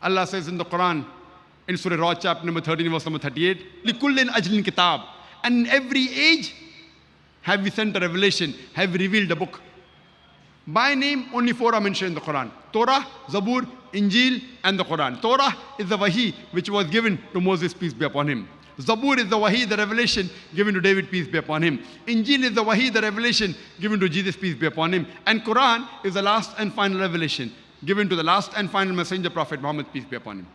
Allah says in the Quran, in Surah Ra'd, chapter number 13, verse number 38, لِكُلِّنْ أَجْلٍ kitab. And in every age have we sent a revelation, have we revealed a book. By name, only 4 are mentioned in the Quran: Torah, Zabur, Injil, and the Quran. Torah is the wahi which was given to Moses, peace be upon him. Zabur is the wahi, the revelation given to David, peace be upon him. Injil is the wahi, the revelation given to Jesus, peace be upon him. And Quran is the last and final revelation given to the last and final messenger, Prophet Muhammad, peace be upon him.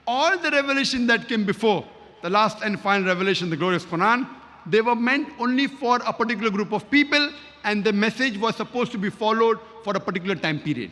All the revelation that came before the last and final revelation, the glorious Quran, they were meant only for a particular group of people, and the message was supposed to be followed for a particular time period.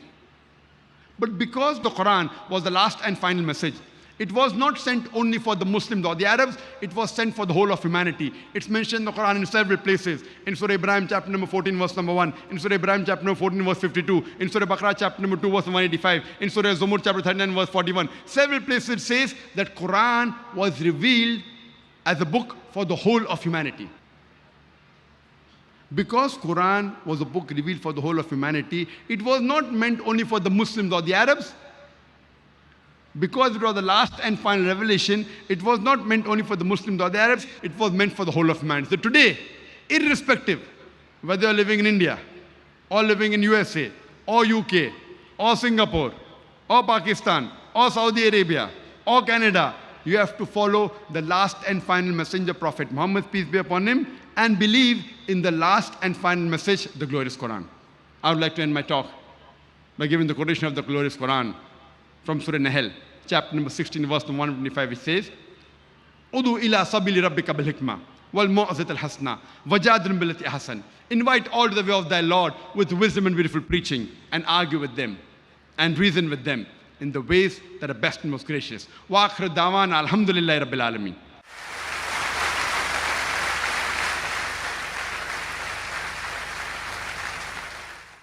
But because the Quran was the last and final message, it was not sent only for the Muslims or the Arabs, it was sent for the whole of humanity. It's mentioned in the Quran in several places. In Surah Ibrahim chapter number 14 verse number 1, in Surah Ibrahim chapter number 14 verse 52, in Surah Baqarah chapter number 2 verse 185, in Surah Zumur chapter 39 verse 41. Several places it says that Quran was revealed as a book for the whole of humanity. Because Quran was a book revealed for the whole of humanity, it was not meant only for the Muslims or the Arabs. Because it was the last and final revelation, it was not meant only for the Muslims or the Arabs, it was meant for the whole of humanity. So today, irrespective whether you're living in India, or living in USA, or UK, or Singapore, or Pakistan, or Saudi Arabia, or Canada, you have to follow the last and final messenger, Prophet Muhammad, peace be upon him, and believe in the last and final message, the glorious Quran. I would like to end my talk by giving the quotation of the glorious Quran from Surah Nahl, chapter number 16, verse number 125, which says, Udu ila sabili rabbika bil hikmah wal mu'azat al hasna wajadil billati ahsan. Invite all to the way of thy Lord with wisdom and beautiful preaching, and argue with them and reason with them in the ways that are best and most gracious. Wa akhir da'wana alhamdulillahi rabbil alameen.